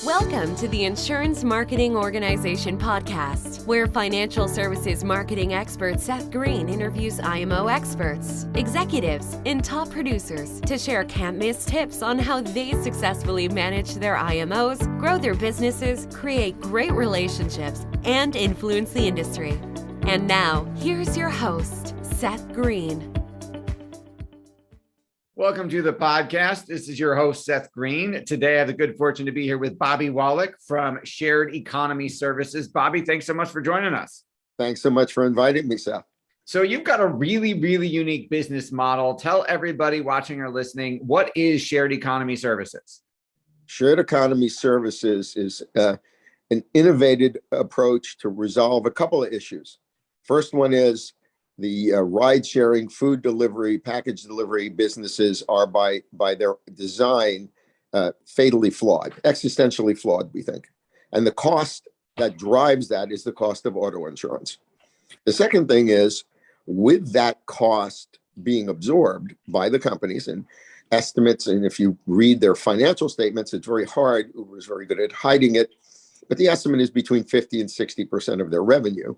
Welcome to the Insurance Marketing Organization podcast, where financial services marketing expert Seth Greene interviews IMO experts, executives, and top producers to share can't-miss tips on how they successfully manage their IMOs, grow their businesses, create great relationships, and influence the industry. And now, here's your host, Seth Greene. Welcome to the podcast. This is your host, Seth Greene. Today, I have the good fortune to be here with Bobby Wallach from Shared Economy Services. Bobby, thanks so much for joining us. Thanks so much for inviting me, Seth. So you've got a really unique business model. Tell everybody watching or listening, what is Shared Economy Services? Shared Economy Services is an innovative approach to resolve a couple of issues. First one is the ride-sharing, food delivery, package delivery businesses are by their design fatally flawed, existentially flawed, we think. And the cost that drives that is the cost of auto insurance. The second thing is, with that cost being absorbed by the companies and estimates, and if you read their financial statements, it's very hard. Uber is very good at hiding it, but the estimate is between 50 and 60% of their revenue.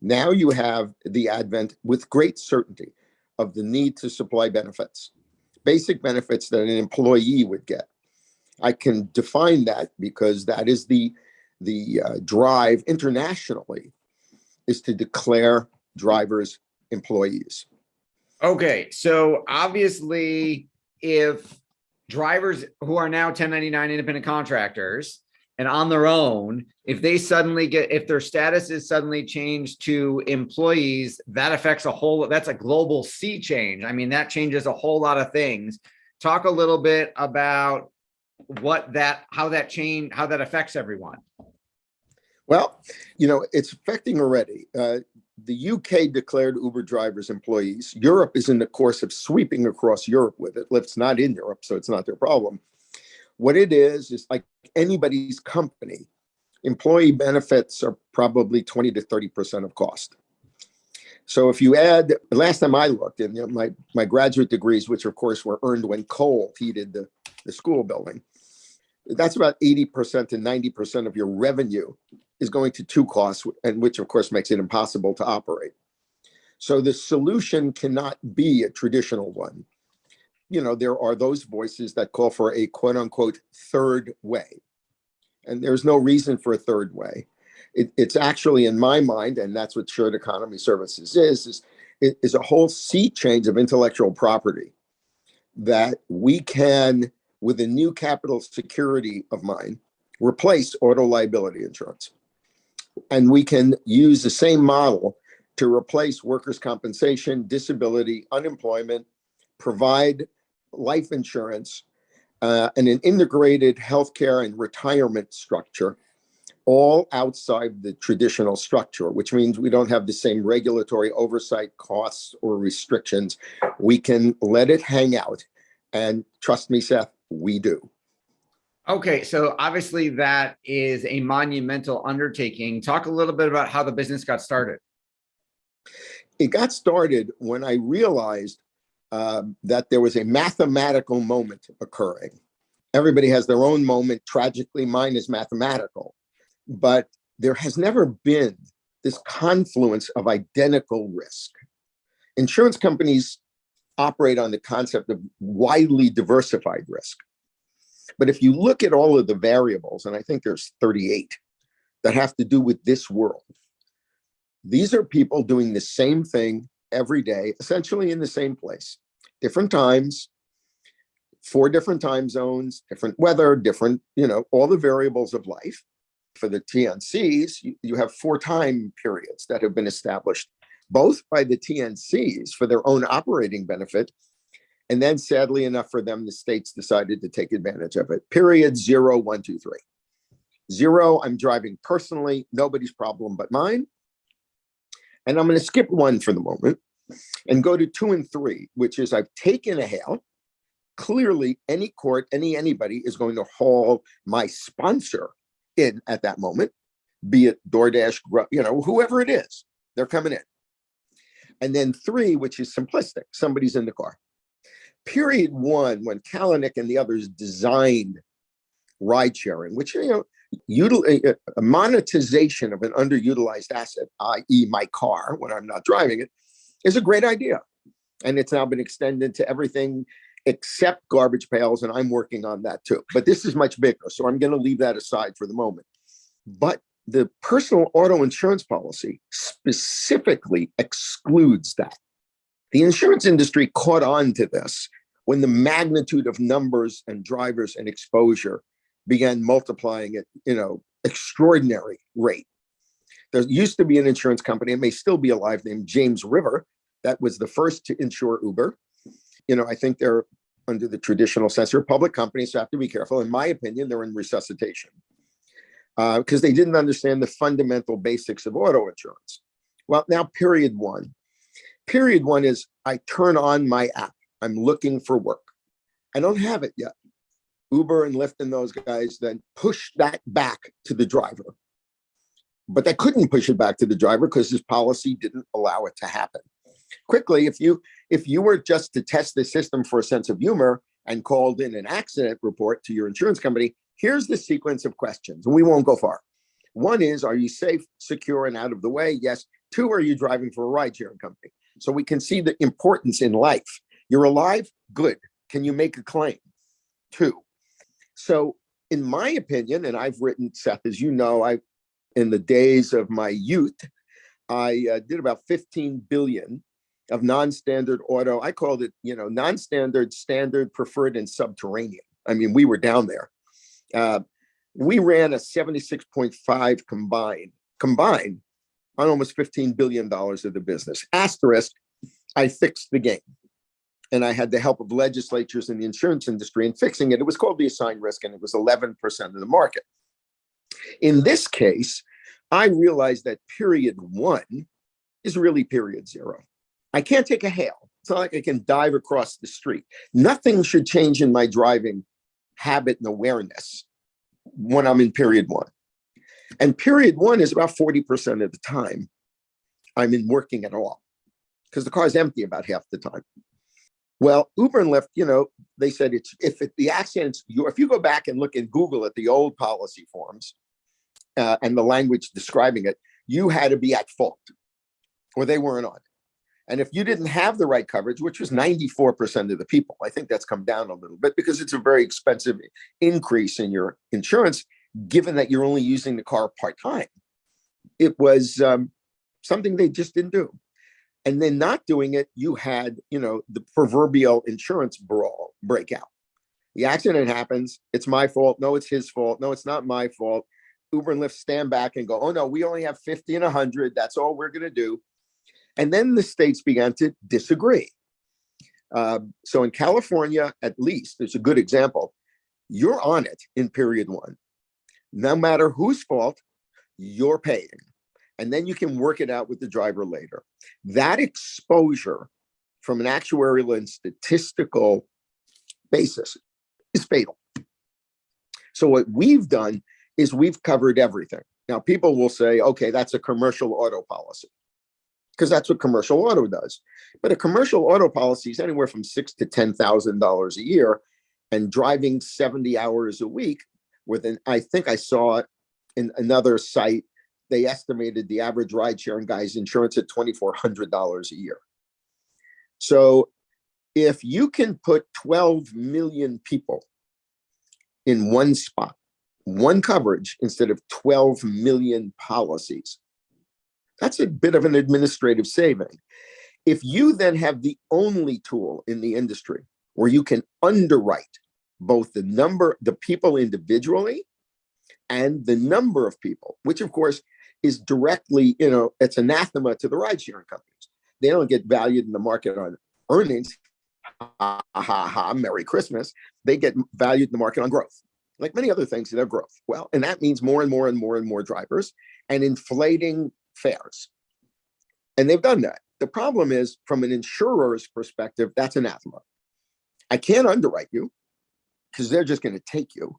Now you have the advent with great certainty of the need to supply benefits, basic benefits that an employee would get. I can define that because that is the drive internationally, is to declare drivers employees. Okay, so obviously, if drivers who are now 1099 independent contractors and on their own, if their status is suddenly changed to employees, that affects that's a global sea change. I mean, that changes a whole lot of things. Talk a little bit about how that affects everyone. Well, it's affecting already. The UK declared Uber drivers employees. Europe is in the course of sweeping across Europe with it. Lyft's not in Europe, so it's not their problem. What it is like anybody's company, employee benefits are probably 20 to 30% of cost. So if you add, last time I looked, and my graduate degrees, which of course were earned when coal heated the school building, that's about 80% to 90% of your revenue is going to two costs, and which of course makes it impossible to operate. So the solution cannot be a traditional one. There are those voices that call for a quote unquote third way. And there's no reason for a third way. It's actually, in my mind, and that's what Shared Economy Services is a whole sea change of intellectual property that we can, with a new capital security of mine, replace auto liability insurance. And we can use the same model to replace workers' compensation, disability, unemployment, provide life insurance, and an integrated healthcare and retirement structure, all outside the traditional structure, which means we don't have the same regulatory oversight costs or restrictions. We can let it hang out. And trust me, Seth, we do. Okay, so obviously that is a monumental undertaking. Talk a little bit about how the business got started. It got started when I realized that there was a mathematical moment occurring. Everybody has their own moment. Tragically, mine is mathematical. But there has never been this confluence of identical risk. Insurance companies operate on the concept of widely diversified risk. But if you look at all of the variables, and I think there's 38 that have to do with this world, these are people doing the same thing every day, essentially in the same place, different times, 4 different time zones, different weather, different, all the variables of life. For the TNCs, you have 4 time periods that have been established, both by the TNCs for their own operating benefit. And then sadly enough for them, the states decided to take advantage of it. Period 0, 1, 2, 3. 0, I'm driving personally, nobody's problem but mine. And I'm going to skip 1 for the moment and go to 2 and 3, which is I've taken a hail. Clearly, any court, anybody is going to haul my sponsor in at that moment, be it DoorDash, whoever it is, they're coming in. And then 3, which is simplistic, somebody's in the car. Period 1, when Kalanick and the others designed ride sharing, which, a monetization of an underutilized asset, i.e. my car when I'm not driving it, is a great idea. And it's now been extended to everything except garbage pails, and I'm working on that too. But this is much bigger, so I'm going to leave that aside for the moment. But the personal auto insurance policy specifically excludes that. The insurance industry caught on to this when the magnitude of numbers and drivers and exposure began multiplying at, extraordinary rate. There used to be an insurance company, it may still be alive, named James River, that was the first to insure Uber. I think they're under the traditional sense, they're public companies, so have to be careful. In my opinion, they're in resuscitation because they didn't understand the fundamental basics of auto insurance. Well, now period one. Period one is I turn on my app. I'm looking for work. I don't have it yet. Uber and Lyft and those guys then push that back to the driver. But they couldn't push it back to the driver because his policy didn't allow it to happen. Quickly, if you were just to test the system for a sense of humor and called in an accident report to your insurance company, here's the sequence of questions, and we won't go far. One is, are you safe, secure, and out of the way? Yes. Two, are you driving for a ride-sharing company? So we can see the importance in life. You're alive? Good. Can you make a claim? Two. So in my opinion, and I've written, Seth, as you know, in the days of my youth, I did about 15 billion of non-standard auto. I called it, non-standard, standard, preferred, and subterranean. I mean, we were down there. We ran a 76.5 combined on almost $15 billion of the business. Asterisk, I fixed the game. And I had the help of legislatures in the insurance industry in fixing it. It was called the assigned risk, and it was 11% of the market. In this case, I realized that period one is really period zero. I can't take a hail. It's not like I can dive across the street. Nothing should change in my driving habit and awareness when I'm in period one. And period one is about 40% of the time I'm in working at all because the car is empty about half the time. Well, Uber and Lyft, they said if you go back and look in Google at the old policy forms and the language describing it, you had to be at fault or they weren't on it. And if you didn't have the right coverage, which was 94% of the people, I think that's come down a little bit because it's a very expensive increase in your insurance, given that you're only using the car part-time. It was something they just didn't do. And then not doing it, you had, the proverbial insurance brawl breakout. The accident happens. It's my fault. No, it's his fault. No, it's not my fault. Uber and Lyft stand back and go, oh, no, we only have 50 and 100. That's all we're going to do. And then the states began to disagree. So in California, at least, there's a good example. You're on it in period one. No matter whose fault, you're paying. And then you can work it out with the driver later. That exposure from an actuarial and statistical basis is fatal. So what we've done is we've covered everything. Now, people will say, okay, that's a commercial auto policy, because that's what commercial auto does. But a commercial auto policy is anywhere from $6,000 to $10,000 a year, and driving 70 hours a week. I think I saw it in another site. They estimated the average ride-sharing guy's insurance at $2,400 a year. So if you can put 12 million people in one spot, one coverage, instead of 12 million policies, that's a bit of an administrative saving. If you then have the only tool in the industry where you can underwrite both the people individually and the number of people, which of course is directly, it's anathema to the ride sharing companies. They don't get valued in the market on earnings. Ha, ha, ha, Merry Christmas. They get valued in the market on growth. Like many other things, they're growth. Well, and that means more and more and more and more drivers and inflating fares. And they've done that. The problem is, from an insurer's perspective, that's anathema. I can't underwrite you because they're just going to take you.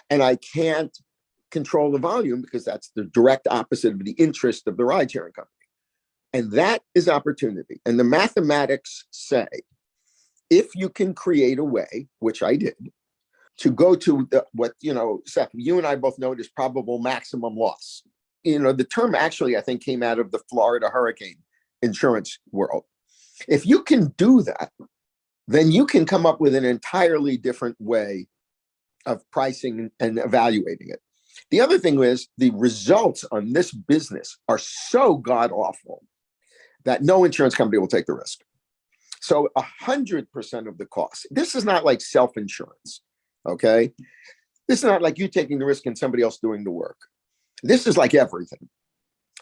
And I can't control the volume because that's the direct opposite of the interest of the ride sharing company. And that is opportunity. And the mathematics say, if you can create a way, which I did, to go to what, Seth, you and I both know it is probable maximum loss. The term actually, I think, came out of the Florida hurricane insurance world. If you can do that, then you can come up with an entirely different way of pricing and evaluating it. The other thing is the results on this business are so god awful that no insurance company will take the risk. So 100% of the cost. This is not like self-insurance, okay? This is not like you taking the risk and somebody else doing the work. This is like everything.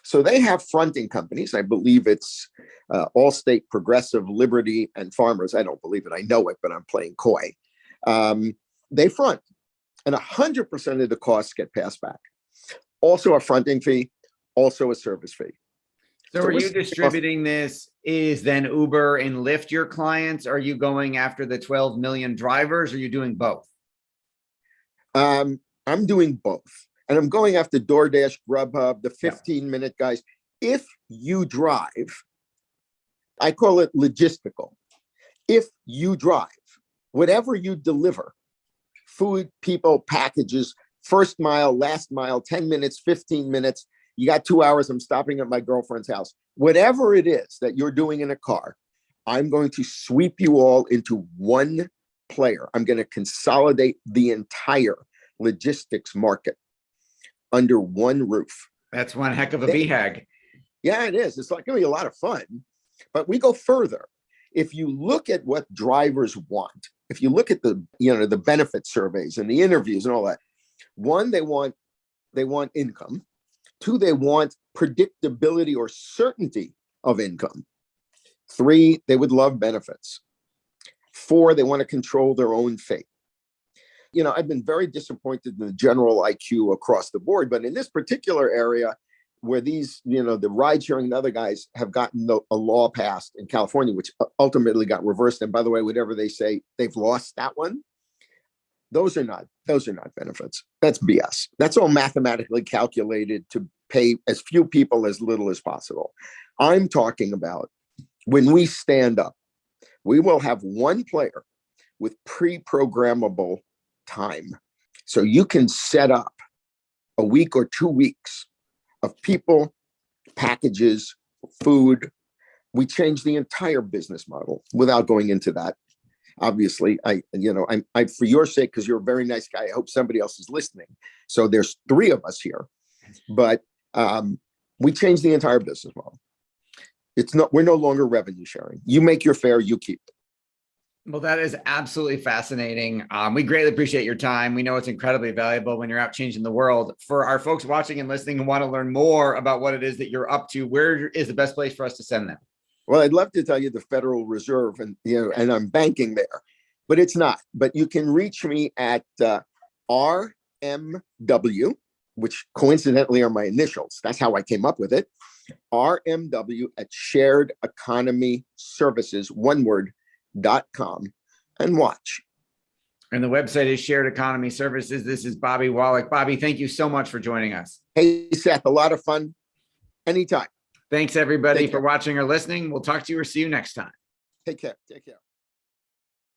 So they have fronting companies. I believe it's Allstate, Progressive, Liberty, and Farmers. I don't believe it. I know it, but I'm playing coy. They front, and 100% of the costs get passed back. Also a fronting fee, also a service fee. So are you distributing this? Is then Uber and Lyft your clients? Are you going after the 12 million drivers? Or are you doing both? I'm doing both. And I'm going after DoorDash, Grubhub, the 15-minute guys. If you drive, I call it logistical. If you drive, whatever you deliver, food, people, packages, first mile, last mile, 10 minutes, 15 minutes, you got 2 hours, I'm stopping at my girlfriend's house. Whatever it is that you're doing in a car, I'm going to sweep you all into one player. I'm going to consolidate the entire logistics market under one roof. That's one heck of a BHAG. Yeah, it is. It's like going to be a lot of fun, but we go further. If you look at what drivers want, if you look at the benefit surveys and the interviews and all that, one, they want income. Two, they want predictability or certainty of income. Three, they would love benefits. Four, they want to control their own fate. I've been very disappointed in the general IQ across the board, but in this particular area where these, the ride sharing and other guys have gotten a law passed in California, which ultimately got reversed. And by the way, whatever they say, they've lost that one. Those are not benefits. That's BS. That's all mathematically calculated to pay as few people as little as possible. I'm talking about when we stand up, we will have one player with pre-programmable time. So you can set up a week or 2 weeks of people, packages, food. We change the entire business model without going into that. Obviously, I for your sake, because you're a very nice guy, I hope somebody else is listening. So there's 3 of us here, but we changed the entire business model. We're no longer revenue sharing. You make your fare, you keep it. Well, that is absolutely fascinating. We greatly appreciate your time. We know it's incredibly valuable when you're out changing the world. For our folks watching and listening who want to learn more about what it is that you're up to, where is the best place for us to send them? Well, I'd love to tell you the Federal Reserve, and I'm banking there, but it's not. But you can reach me at RMW, which coincidentally are my initials. That's how I came up with it. RMW at Shared Economy Services, one word, .com, and watch. And the website is Shared Economy Services. This is Bobby Wallach. Bobby, thank you so much for joining us. Hey, Seth, a lot of fun. Anytime. Thanks, everybody, for watching or listening. We'll talk to you or see you next time. Take care. Take care.